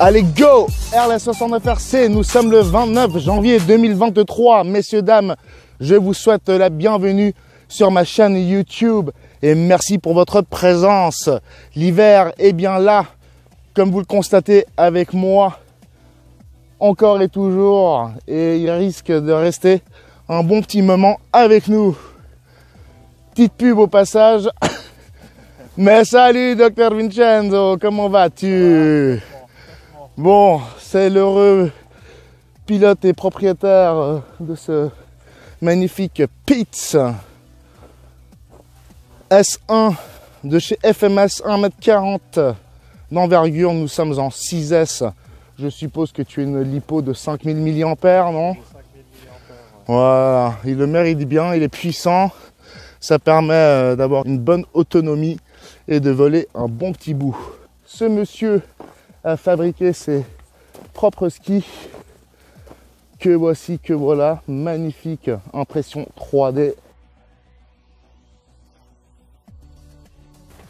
Allez, go! RLS69RC, nous sommes le 29 janvier 2023. Messieurs, dames, je vous souhaite la bienvenue sur ma chaîne YouTube et merci pour votre présence. L'hiver est bien là, comme vous le constatez avec moi, encore et toujours, et il risque de rester un bon petit moment avec nous. Petite pub au passage. Mais salut Dr Vincenzo, comment vas-tu? Bon, c'est l'heureux pilote et propriétaire de ce magnifique Pitts S1 de chez FMS, 1m40 d'envergure. Nous sommes en 6S. Je suppose que tu es une lipo de 5000 mAh, non? 5000 mAh. Voilà, il le mérite bien, il est puissant. Ça permet d'avoir une bonne autonomie et de voler un bon petit bout. Ce monsieur a fabriqué ses propres skis que voici, que voilà, magnifique impression 3D,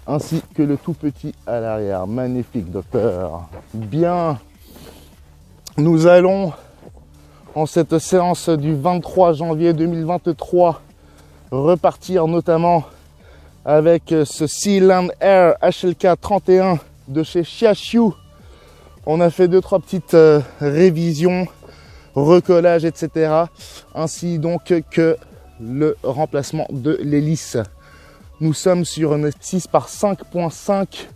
ainsi que le tout petit à l'arrière. Magnifique, docteur. Bien, nous allons en cette séance du 23 janvier 2023 repartir notamment avec ce Sealand Air HLK 31 de chez Xiaoxiu. On a fait 2-3 petites révisions, recollage, etc. Ainsi donc que le remplacement de l'hélice. Nous sommes sur une 6 par 5.5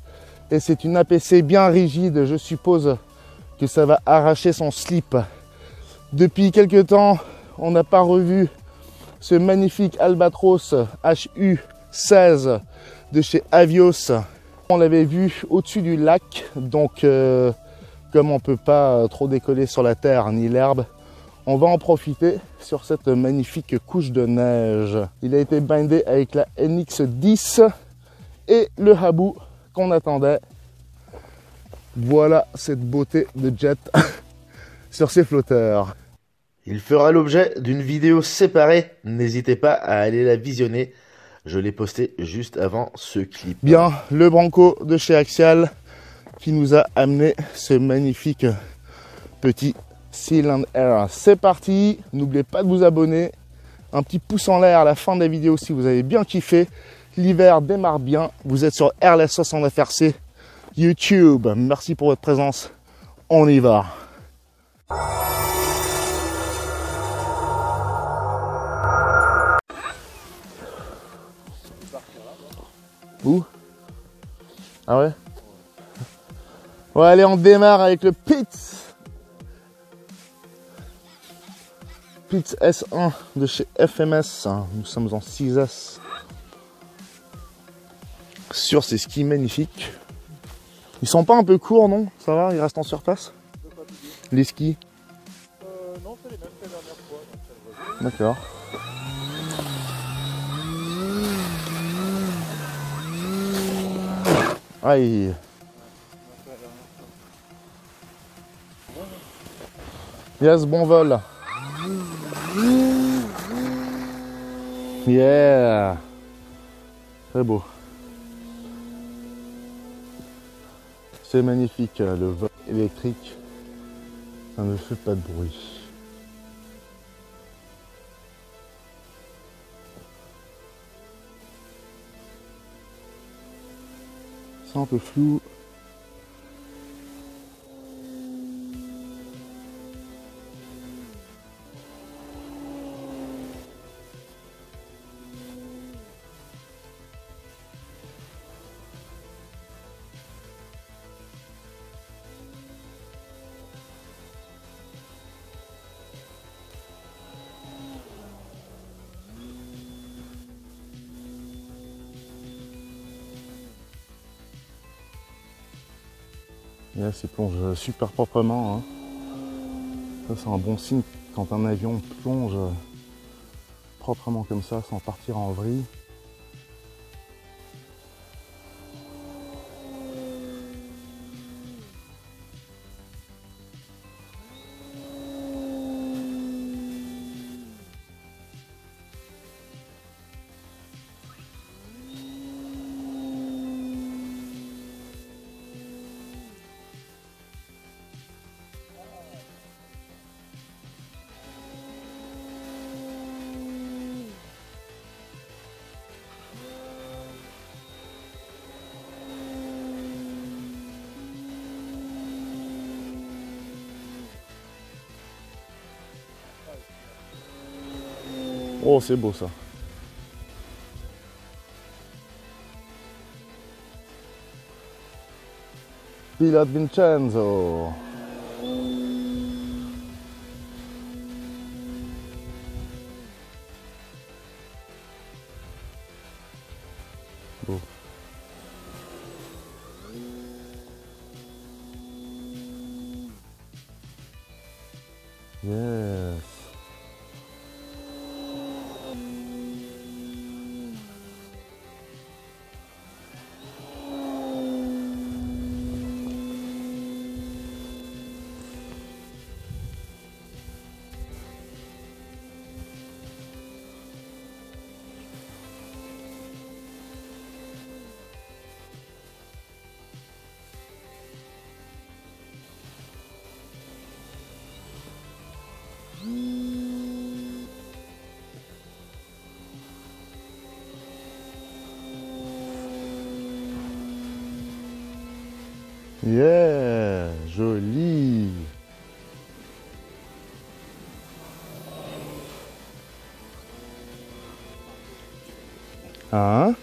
et c'est une APC bien rigide. Je suppose que ça va arracher son slip. Depuis quelques temps, on n'a pas revu ce magnifique Albatros HU16 de chez Avios. On l'avait vu au-dessus du lac, donc comme on ne peut pas trop décoller sur la terre ni l'herbe, on va en profiter sur cette magnifique couche de neige. Il a été bindé avec la NX10 et le Habu qu'on attendait. Voilà cette beauté de jet sur ses flotteurs. Il fera l'objet d'une vidéo séparée, n'hésitez pas à aller la visionner. Je l'ai posté juste avant ce clip. Bien, le Branco de chez Axial qui nous a amené ce magnifique petit Sealand Air. C'est parti, n'oubliez pas de vous abonner, un petit pouce en l'air à la fin de la vidéo si vous avez bien kiffé. L'hiver démarre bien, vous êtes sur RLS69RC YouTube. Merci pour votre présence, on y va. Où? Ah ouais? Ouais, allez, on démarre avec le Pitts S1 de chez FMS. Nous sommes en 6S sur ces skis magnifiques. Ils sont pas un peu courts, non? Ça va, ils restent en surface? Les skis? Non, c'est les mêmes que la dernière fois. D'accord. Aïe. Yes, bon vol. Yeah. Très beau. C'est magnifique, le vol électrique. Ça ne fait pas de bruit. C'est un peu flou. Et là, c'est plonge super proprement. Hein. Ça, c'est un bon signe quand un avion plonge proprement comme ça, sans partir en vrille. Oh, c'est beau ça. Pilote Vincenzo. Beau. Yes. Yeah, joli. Hein?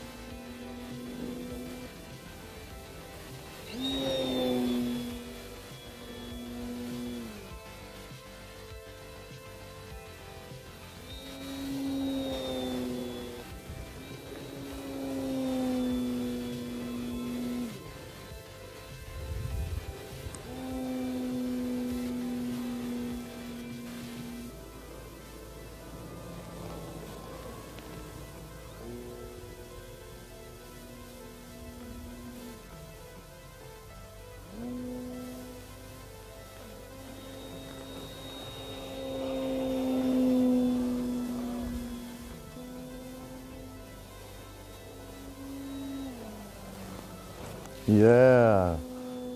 Yeah,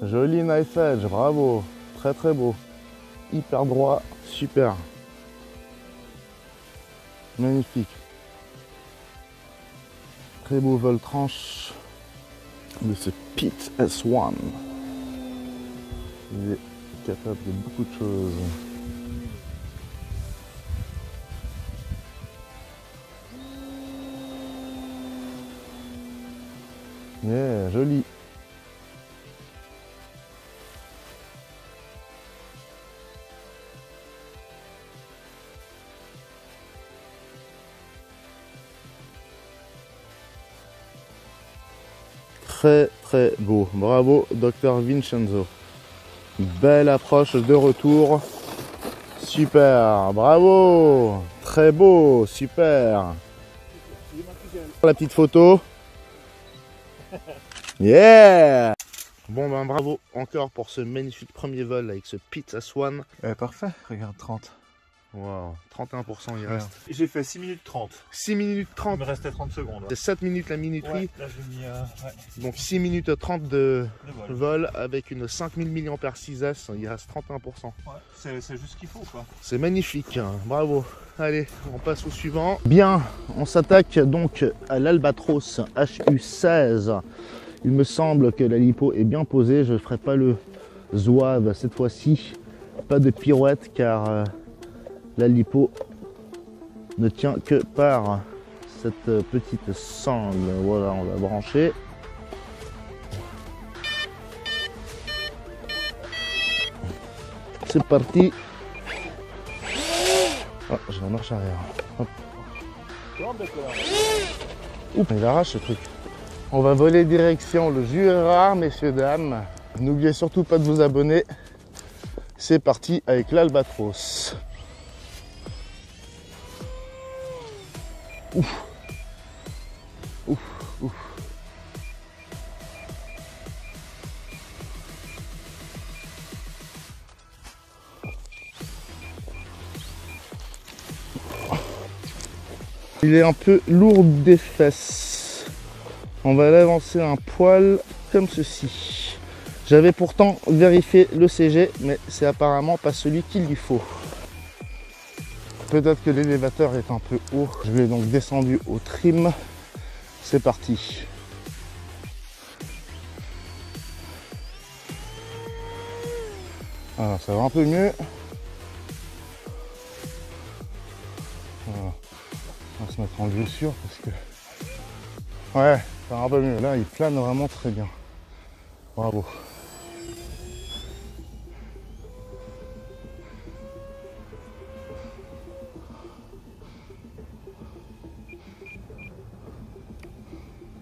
joli knife edge, bravo, très très beau, hyper droit, super, magnifique, très beau vol tranche de ce Pit S1, il est capable de beaucoup de choses. Yeah, joli. Très très beau. Bravo, Dr Vincenzo. Belle approche de retour. Super, bravo. Très beau, super. La petite photo. Yeah. Bon ben bravo encore pour ce magnifique premier vol avec ce Pit S1. Parfait, regarde 30. Wow, 31% il reste. J'ai fait 6 minutes 30. 6 minutes 30. Il me restait 30 secondes. C'est 7 minutes la minuterie. Ouais, là j'ai mis ouais. Donc 6 minutes 30 de Le vol avec une 5000 mAh 6S. Il reste 31%. Ouais, c'est juste ce qu'il faut quoi. C'est magnifique, hein. Bravo. Allez, on passe au suivant. Bien, on s'attaque donc à l'Albatros HU16. Il me semble que la lipo est bien posée. Je ne ferai pas le zouave cette fois-ci. Pas de pirouette car la lipo ne tient que par cette petite sangle. Voilà, on va brancher. C'est parti. Oh, j'ai la marche arrière. Hop. Oups, il arrache ce truc. On va voler direction le Jura, messieurs, dames. N'oubliez surtout pas de vous abonner. C'est parti avec l'Albatros. Ouf. Ouf, ouf. Il est un peu lourd des fesses. On va l'avancer un poil comme ceci. J'avais pourtant vérifié le CG, mais c'est apparemment pas celui qu'il lui faut. Peut-être que l'élévateur est un peu haut. Je l'ai donc descendu au trim. C'est parti. Voilà, ça va un peu mieux. Voilà. en vue sûre parce que ouais, ça va un peu mieux. Là, il plane vraiment très bien. Bravo.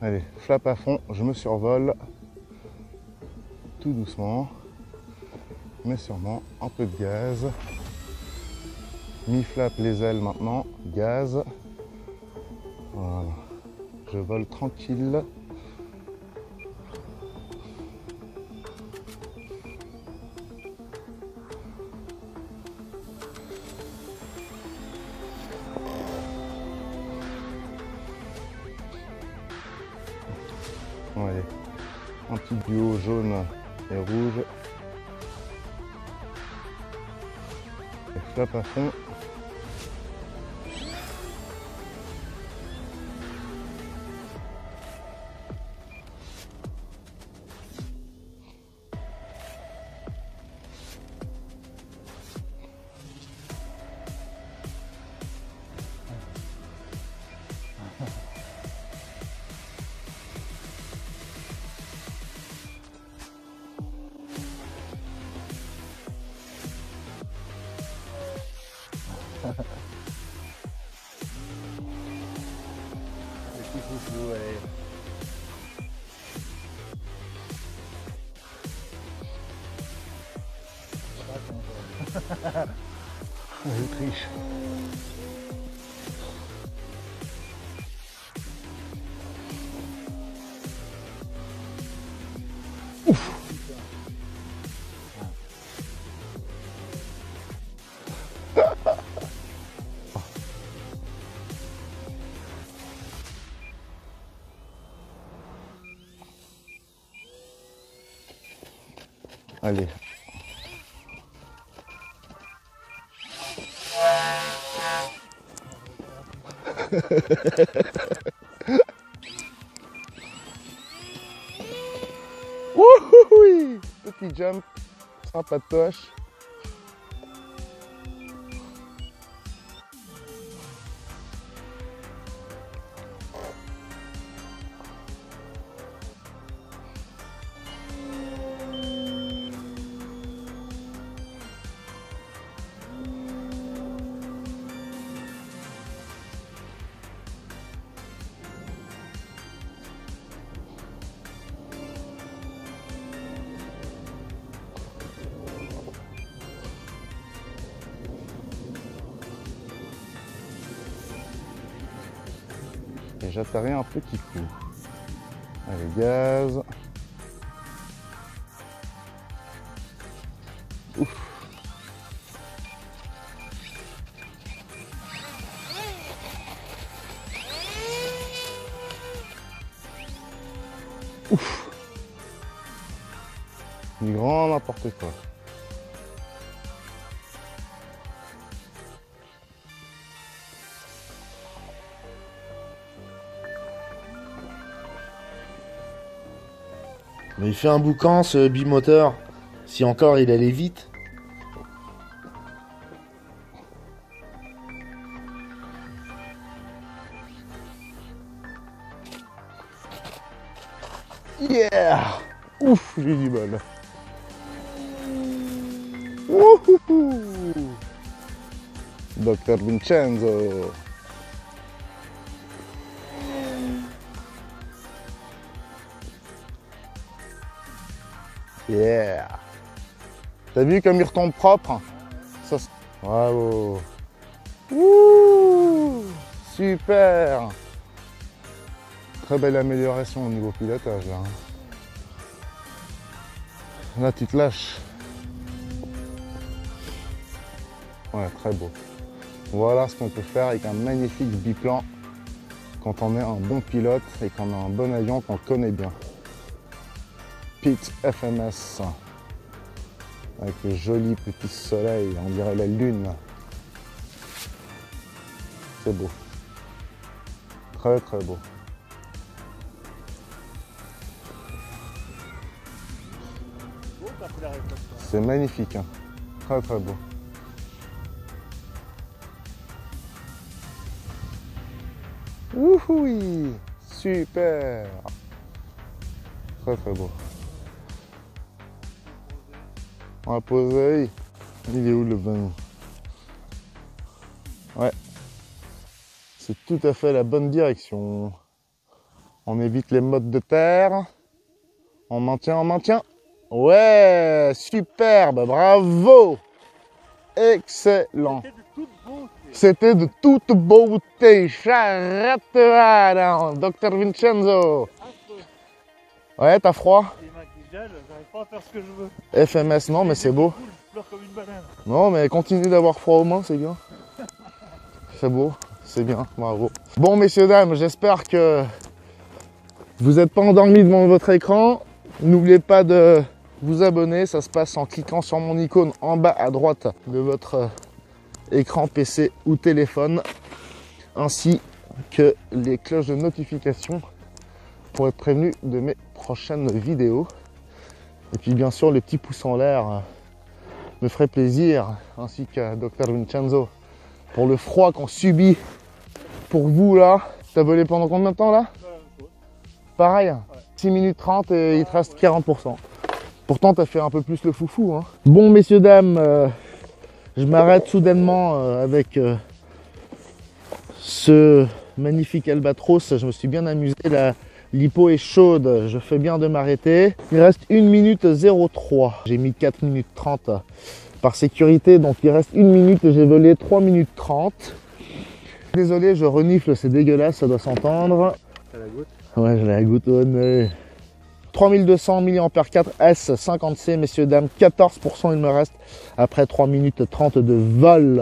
Allez, flap à fond, je me survole tout doucement, mais sûrement, un peu de gaz. Mi-flap les ailes maintenant, gaz. Voilà. Je vole tranquille. Allez, un petit duo jaune et rouge. Et flap à fond. Je triche. Ouf. Allez. Wouhouhoui, petit jump, sympatoche. Et j'atterris un petit coup. Allez, gaz. Ouf. Ouf. Du grand n'importe quoi. Mais il fait un boucan ce bimoteur. Si encore il allait vite. Yeah! Ouf, j'ai eu du bol. Wouhouhou! Dr Vincenzo. Yeah! T'as vu comme il retombe propre? Ça, bravo! Wouh! Super! Très belle amélioration au niveau pilotage là. Là tu te lâches. Ouais, très beau. Voilà ce qu'on peut faire avec un magnifique biplan quand on est un bon pilote et qu'on a un bon avion qu'on connaît bien. Pit FMS avec le joli petit soleil, on dirait la lune. C'est beau. Très très beau. C'est magnifique, hein. Très très beau. Wouhoui, super. Très très beau. On va poser. Il est où le vin? Ouais. C'est tout à fait la bonne direction. On évite les mottes de terre. On maintient, on maintient. Ouais, superbe, bravo. Excellent. C'était de toute beauté. Charretera, Dr Vincenzo. Ouais, t'as froid? J'arrive pas à faire ce que je veux. FMS, non, mais c'est beau. Je pleure comme une banane. Non, mais continue d'avoir froid aux mains, c'est bien. C'est beau, c'est bien, bravo. Bon, messieurs, dames, j'espère que vous n'êtes pas endormis devant votre écran. N'oubliez pas de vous abonner, ça se passe en cliquant sur mon icône en bas à droite de votre écran PC ou téléphone, ainsi que les cloches de notification pour être prévenu de mes prochaines vidéos. Et puis bien sûr, le petit pouce en l'air me ferait plaisir, ainsi qu'à Dr Vincenzo, pour le froid qu'on subit pour vous là. T'as volé pendant combien de temps là? Pareil, 6 minutes 30 et il te reste 40%. Pourtant, t'as fait un peu plus le foufou. Hein. Bon, messieurs, dames, je m'arrête soudainement avec ce magnifique albatros. Je me suis bien amusé. L'hypo est chaude. Je fais bien de m'arrêter. Il reste 1 minute 03. J'ai mis 4 minutes 30 par sécurité. Donc, il reste 1 minute. J'ai volé 3 minutes 30. Désolé, je renifle. C'est dégueulasse. Ça doit s'entendre. T'as la goutte? Ouais, j'ai la goutte au nez. 3200 mAh 4 S50C, messieurs, dames, 14% il me reste après 3 minutes 30 de vol.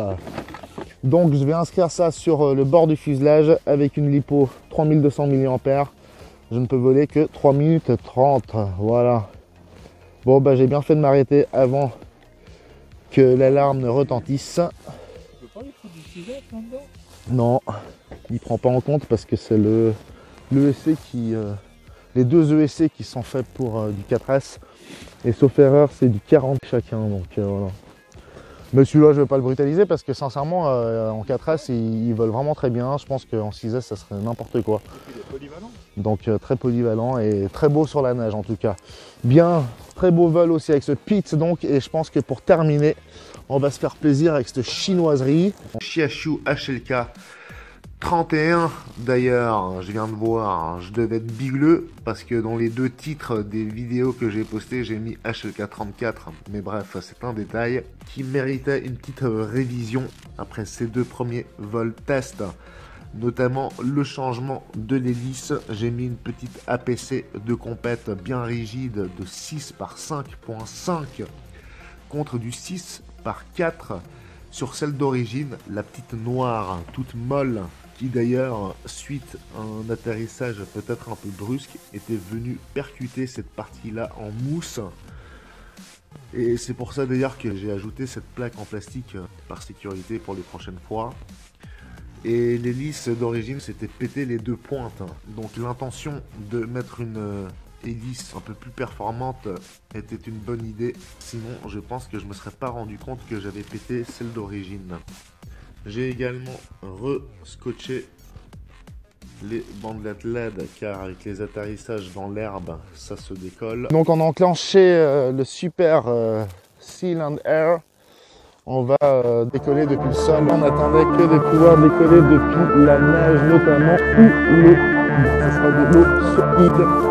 Donc je vais inscrire ça sur le bord du fuselage avec une lipo 3200 mAh. Je ne peux voler que 3 minutes 30, voilà. Bon, bah j'ai bien fait de m'arrêter avant que l'alarme ne retentisse. Tu peux pas lui foutre du fuselage là-dedans? Non, il prend pas en compte parce que c'est l'ESC qui... les deux ESC qui sont faits pour du 4S. Et sauf erreur, c'est du 40 chacun. Donc voilà. Mais celui-là, je ne vais pas le brutaliser parce que sincèrement, en 4S, ils volent vraiment très bien. Je pense qu'en 6S, ça serait n'importe quoi. Il est polyvalent. Donc très polyvalent et très beau sur la neige en tout cas. Bien, très beau vol aussi avec ce Pitts donc. Et je pense que pour terminer, on va se faire plaisir avec cette chinoiserie. Chiachu HLK 31 d'ailleurs, je viens de voir, je devais être bigleux parce que dans les deux titres des vidéos que j'ai postées, j'ai mis HLK 34. Mais bref, c'est un détail qui méritait une petite révision après ces deux premiers vols test. Notamment le changement de l'hélice. J'ai mis une petite APC de compète bien rigide de 6 par 5.5 contre du 6 par 4 sur celle d'origine, la petite noire, toute molle, qui d'ailleurs, suite à un atterrissage peut-être un peu brusque, était venu percuter cette partie-là en mousse. Et c'est pour ça d'ailleurs que j'ai ajouté cette plaque en plastique par sécurité pour les prochaines fois. Et l'hélice d'origine s'était pété les deux pointes. Donc l'intention de mettre une hélice un peu plus performante était une bonne idée. Sinon, je pense que je me serais pas rendu compte que j'avais pété celle d'origine. J'ai également re-scotché les bandelettes LED car avec les atterrissages dans l'herbe, ça se décolle. Donc on a enclenché le super Seal and Air. On va décoller depuis le sol. On attendait que de pouvoir décoller depuis la neige notamment ou l'eau. Ce sera de l'eau solide.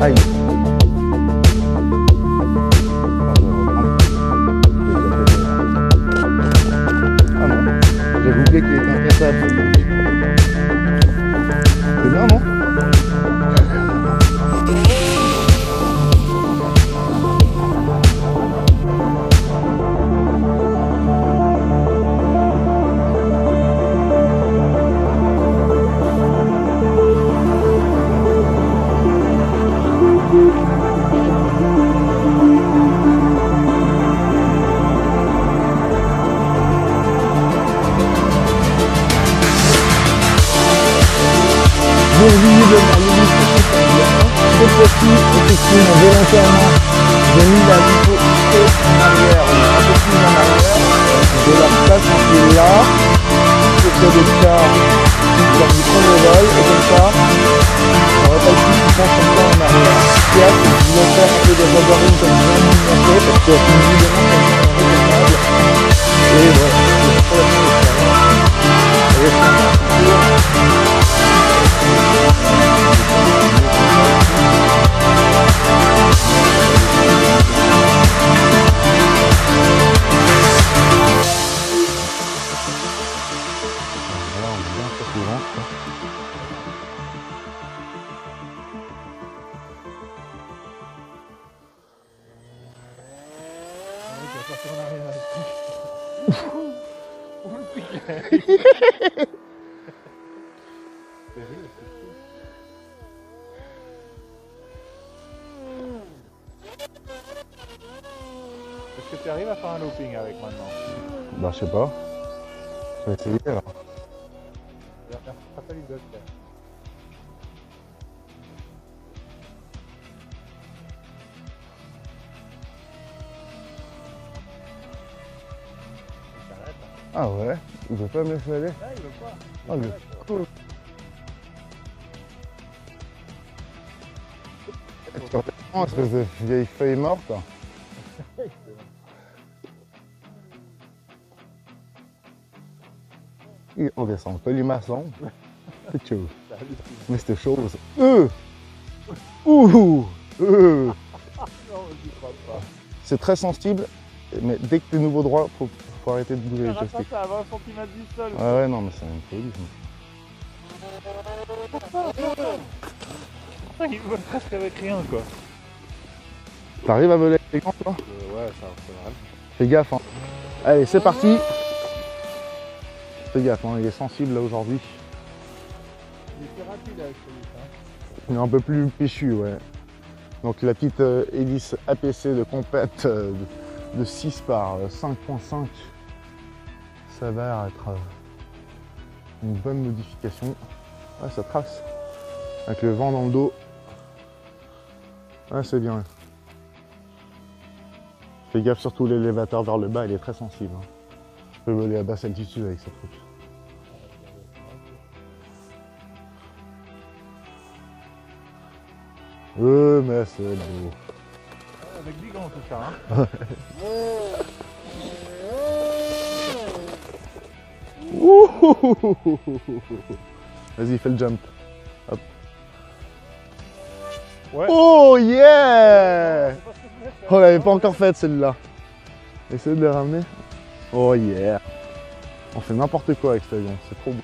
Aïe. Ah non, j'avais oublié qu'il était incassable. C'est bien, non? quand il est là, c'est que des cas genre du premier vol, et comme ça, on n'aurait pas le plus qui pense comme ça en arrière. Ce qu'il y a, c'est que je voulais faire un peu des roborings comme je viens de vous montrer, parce que évidemment, ça devient incontournable. Et voilà, c'est pour la première expérience. Et je Est-ce que tu arrives à faire un looping avec maintenant? Bah, je sais pas. Je vais essayer alors. Rappelle, il doit te faire. Il s'arrête, hein. Ah ouais, il veut pas me laisser aller. Ah, il veut pas. Ah, le cool. Tu comprends, espèce de vieille feuille morte. Et on descend le colimaçon. C'est chaud. Mais cette chose. Ouh! Non, j'y crois pas. C'est très sensible, mais dès que t'es nouveau droit, faut arrêter de bouger les Ça joysticks. à 20 cm du sol. Ah ouais, non, mais c'est une folie. Il vole presque avec rien, quoi. T'arrives à voler avec les gants, toi? Ouais, ça va. Fais gaffe, hein. Allez, c'est parti. Fais gaffe, hein, il est sensible là aujourd'hui. Il est plus rapide avec celui-là. Il est un peu plus péchu, ouais. Donc la petite hélice APC de compète de 6 par 5.5, ça va être une bonne modification. Ouais, ça trace. Avec le vent dans le dos. Ouais, c'est bien. Fais gaffe surtout l'élévateur vers le bas, il est très sensible. Hein. Je peux voler à basse altitude avec ce truc. Mais c'est beau. Avec du gant tout ça, hein. Vas-y, fais le jump. Hop. Ouais. Oh yeah! Oh, on l'avait pas encore faite celle-là. Essayez de les ramener. Oh yeah! On fait n'importe quoi avec cet avion, c'est trop beau.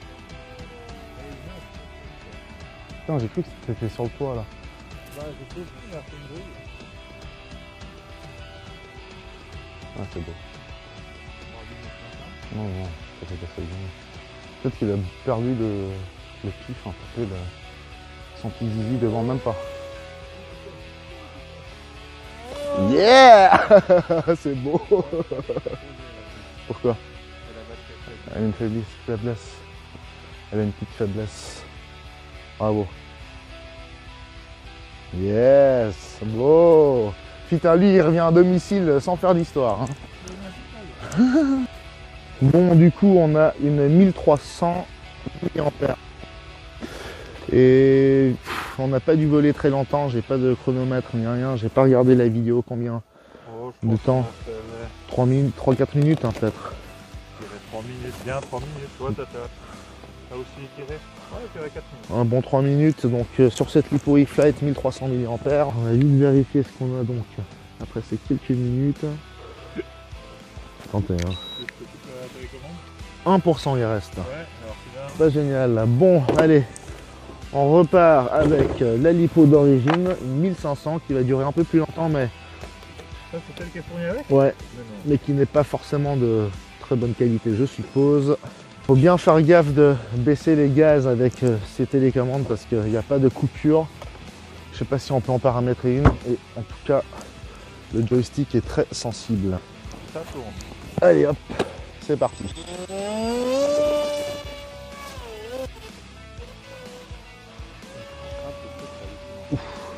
Putain, j'ai cru que c'était sur le toit là. Bah, je sais plus, mais c'est une grille. Ah, c'est beau. Non, non, ça fait pas ça bien. Peut-être qu'il a perdu le pif, hein, parce qu'il a son petit zizi devant même pas. Yeah! C'est beau! Pourquoi? Elle a une faiblesse. Elle a une petite faiblesse. Bravo. Yes! Beau! Putain, lui, il revient à domicile sans faire d'histoire. Hein. Bon, du coup, on a une 1300 mAh. Et on n'a pas dû voler très longtemps, j'ai pas de chronomètre ni rien, j'ai pas regardé la vidéo combien de temps. 3-4 minutes hein, peut-être. Je dirais 3 minutes, bien 3 minutes. Toi, t'as aussi tiré? Ouais, je dirais 4 minutes. Un bon 3 minutes, donc sur cette Lipo E-Flight 1300 mAh. On va vite vérifier ce qu'on a donc après ces quelques minutes. Tentez, hein. 1% il reste. Ouais, alors c'est Pas génial. Bon, allez. On repart avec la Lipo d'origine, 1500 qui va durer un peu plus longtemps, mais ça, c'est celle qui est fournie avec? ouais, Mais non. mais qui n'est pas forcément de très bonne qualité, je suppose. Faut bien faire gaffe de baisser les gaz avec ces télécommandes parce qu'il n'y a pas de coupure. Je sais pas si on peut en paramétrer une, et en tout cas, le joystick est très sensible. Ça tourne. Allez hop, c'est parti.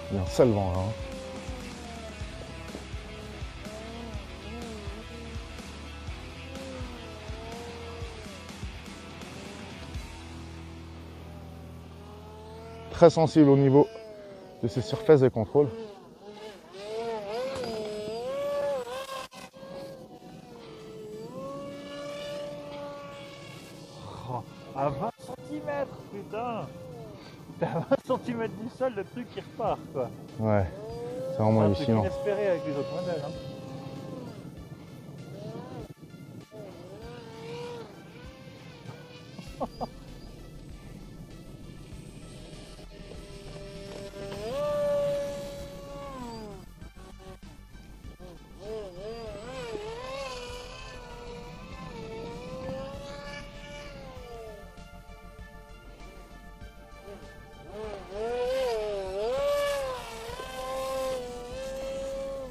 Il y a un sale vent là. Hein. très sensible au niveau de ses surfaces de contrôle. Oh, à 20 cm, putain. T'es à 20 cm du sol, le truc qui repart, quoi. Ouais, c'est vraiment C'est un truc hallucinant. inespéré avec les autres modèles. Hein.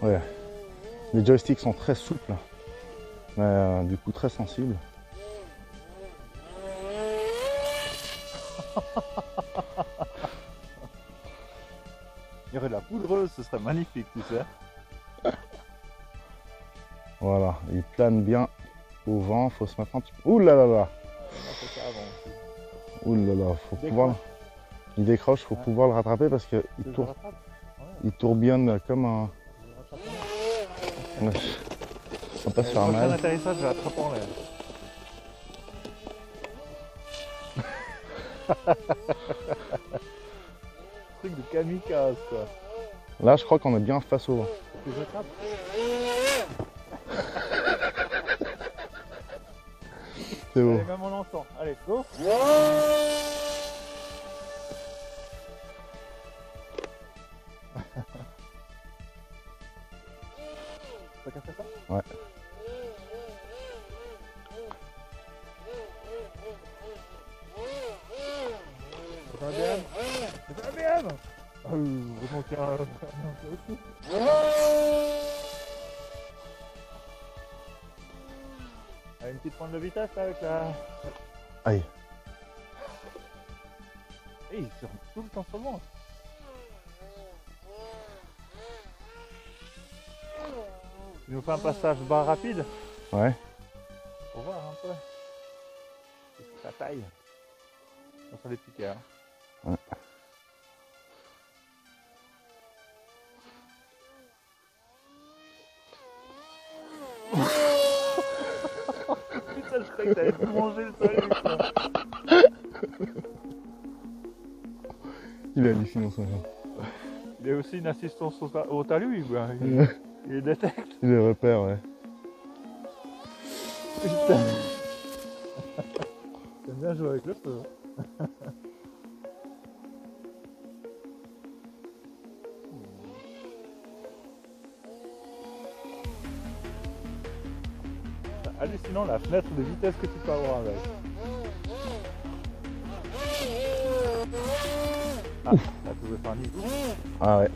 Ouais. Les joysticks sont très souples, mais du coup très sensibles. Il y aurait de la poudreuse, ce serait magnifique, tu sais. Voilà, il plane bien au vent, faut se mettre un petit peu. Ouh là là là. Ouh là là, faut pouvoir. Il décroche, faut pouvoir le rattraper parce que il tourbillonne comme un. Ouais. On passe sur un mal. mal. Atterrissage, je vais attraper en l'air. Truc de kamikaze, quoi. Là, je crois qu'on est bien face au vent. Tu les attrapes? C'est beau. Allez, même on l'entend. Allez, go. T'as qu'à faire ça? Ouais. C'est un BM. C'est un BM. Heureusement qu'il y a un aussi. Allez, une petite pointe de vitesse là, avec la... Aïe. Et il se rend tout le temps sur le vent. Tu nous fais un passage bas rapide Ouais. pour voir un peu. Qu'est-ce que ça taille? On s'en est piqué, hein. Ouais. Putain, je croyais que t'avais pu manger le salut, quoi. Il est hallucinant ça. Il y a aussi une assistance au talus, quoi. Il détecte. Il les repère, ouais. Putain. J'aime bien jouer avec le feu. C'est hallucinant la fenêtre de vitesse que tu peux avoir avec. Ah, là tu veux faire un nid. Ah ouais.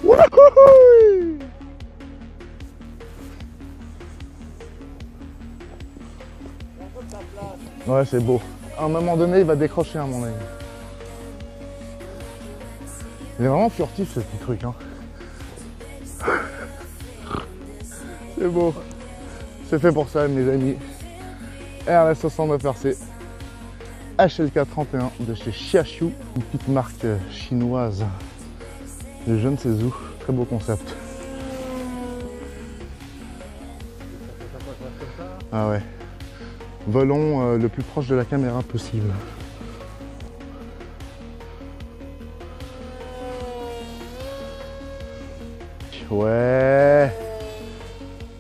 Wouhou! Ouais, c'est beau. À un moment donné, il va décrocher à mon avis. Il est vraiment furtif ce petit truc, hein. C'est beau. C'est fait pour ça, mes amis. RS69 RC HLK 31 de chez Xiaoxiu, une petite marque chinoise de je ne sais où. Très beau concept. Ah ouais. Volons le plus proche de la caméra possible. Ouais.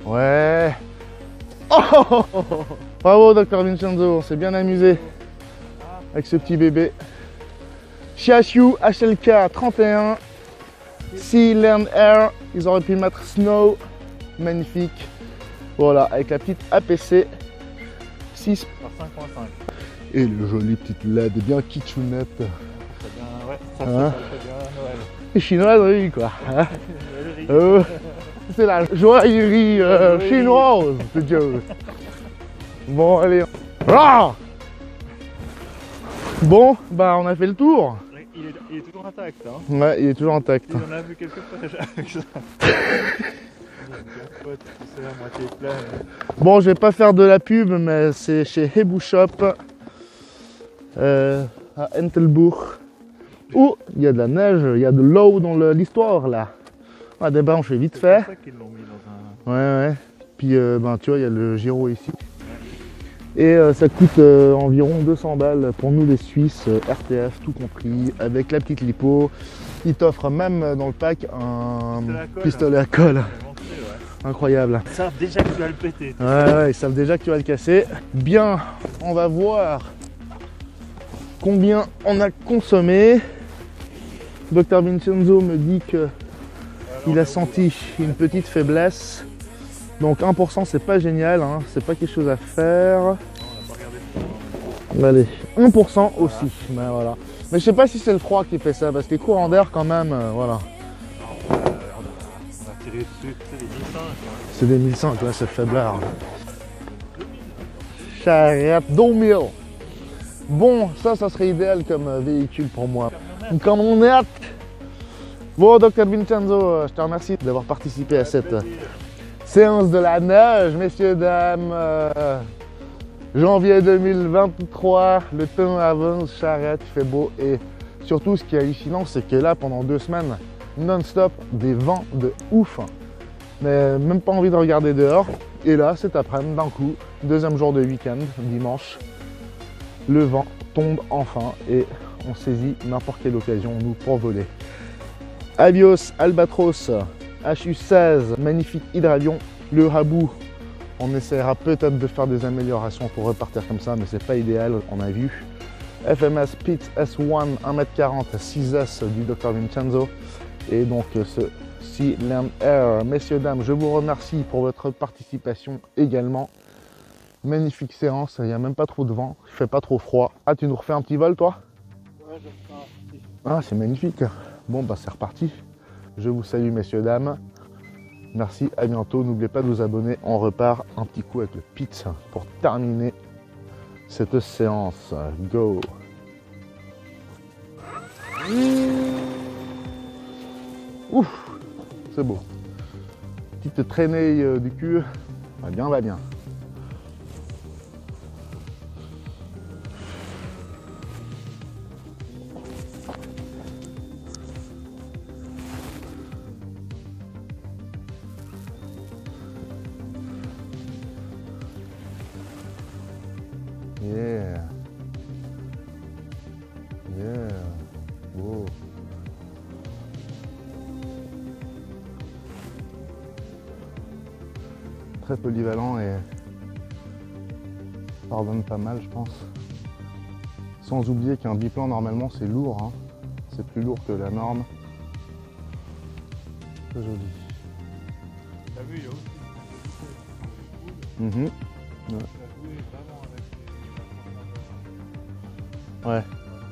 Ouais. Oh, bravo Dr Vincenzo, on s'est bien amusé avec ce petit bébé. Xiaoxiu HLK 31 Sea Land Air, ils auraient pu mettre Snow, magnifique. Voilà, avec la petite APC 6 Par 5.5. et le joli petit LED bien kitchounette. Ça fait bien, ouais, ça, Hein? ça fait bien Noël. Et chinoiserie quoi. Hein? Noël. C'est la joaillerie chinoise de Dieu. Bon, allez. Ah, bon, bah on a fait le tour. Il est toujours intact, hein. Ouais, il est toujours intact. Il en a vu quelques pages avec ça. Jackpot, c'est à moitié plein. Bon, je vais pas faire de la pub, mais c'est chez Hebou Shop à Entelbourg où il y a de la neige, il y a de l'eau dans l'histoire là. Ah, des bains, on fait vite fait. C'est pour ça qu'ils l'ont mis dans un. Ouais. Puis ben, tu vois, il y a le Giro ici. Et ça coûte environ 200 balles pour nous les Suisses, RTF tout compris, avec la petite lipo. Ils t'offrent même dans le pack un pistolet à colle. Ouais. Incroyable. Ils savent déjà que tu vas le péter. Ouais, ils savent déjà que tu vas le casser. Bien, on va voir combien on a consommé. Dr Vincenzo me dit que il a senti une petite faiblesse. Donc 1% c'est pas génial, hein. C'est pas quelque chose à faire. Non, on n'a pas regardé. Allez, 1% aussi. Ben, voilà. Mais je sais pas si c'est le froid qui fait ça, parce que les courants d'air quand même, voilà. On a tiré dessus, c'est des 1500. C'est des 1100, tu vois, c'est faiblard. Charrette 2000. Bon, ça serait idéal comme véhicule pour moi. Une camionnette. Bon, Dr Vincenzo, je te remercie d'avoir participé à cette séance de la neige, messieurs, dames. Janvier 2023, le temps avance, charrette, il fait beau. Et surtout, ce qui est hallucinant, c'est que là, pendant 2 semaines, non-stop, des vents de ouf. Mais même pas envie de regarder dehors. Et là, cet après-midi, d'un coup, deuxième jour de week-end, dimanche, le vent tombe enfin et on saisit n'importe quelle occasion, nous, pour voler. Avios Albatros HU16, magnifique hydravion. Le Habou, on essaiera peut-être de faire des améliorations pour repartir comme ça, mais c'est pas idéal, on a vu. FMS Pitts S1 1m40 6S du Dr Vincenzo. Et donc ce Sea Land Air. Messieurs, dames, je vous remercie pour votre participation également. Magnifique séance, il n'y a même pas trop de vent, il fait pas trop froid. Ah, tu nous refais un petit vol, toi? Ouais, je ferai un petit. Ah, c'est magnifique. Bon, bah c'est reparti. Je vous salue, messieurs, dames. Merci, à bientôt. N'oubliez pas de vous abonner. On repart un petit coup avec le pitch pour terminer cette séance. Go! Ouf, c'est beau. Petite traînée du cul. Va bien, va bien. Yeah. Yeah. Wow. Très polyvalent et pardonne pas mal, je pense. Sans oublier qu'un biplan, normalement, c'est lourd. Hein. C'est plus lourd que la norme. Très joli. T'as vu, il y a aussi Mhm. Ouais,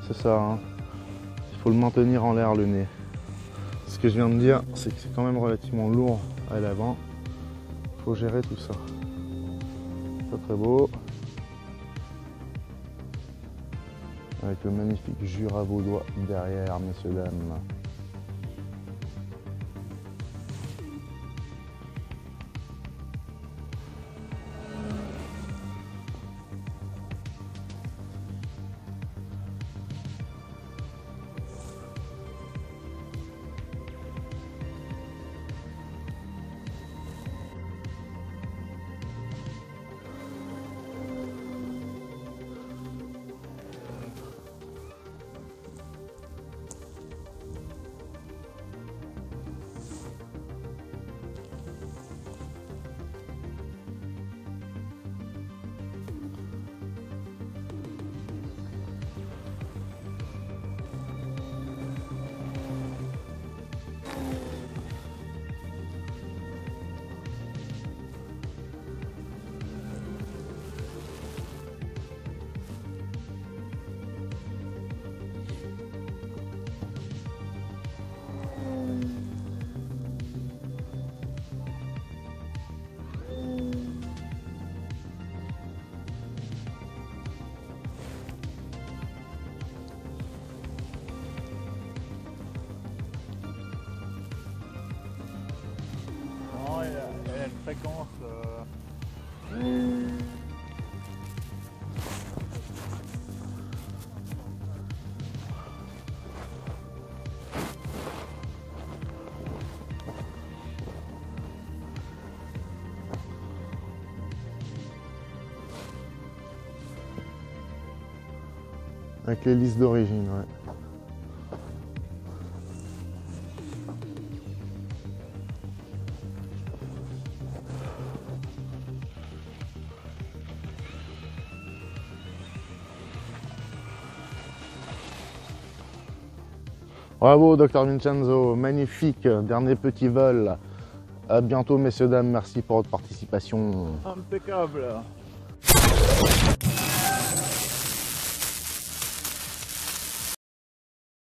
c'est ça. Hein. Il faut le maintenir en l'air, le nez. Ce que je viens de dire, c'est que c'est quand même relativement lourd à l'avant. Il faut gérer tout ça. Très très beau. Avec le magnifique Jura vaudois derrière, messieurs, dames. fréquence. Avec les listes d'origine, ouais. Bravo, Dr Vincenzo, magnifique, dernier petit vol. À bientôt, messieurs, dames, merci pour votre participation. Impeccable.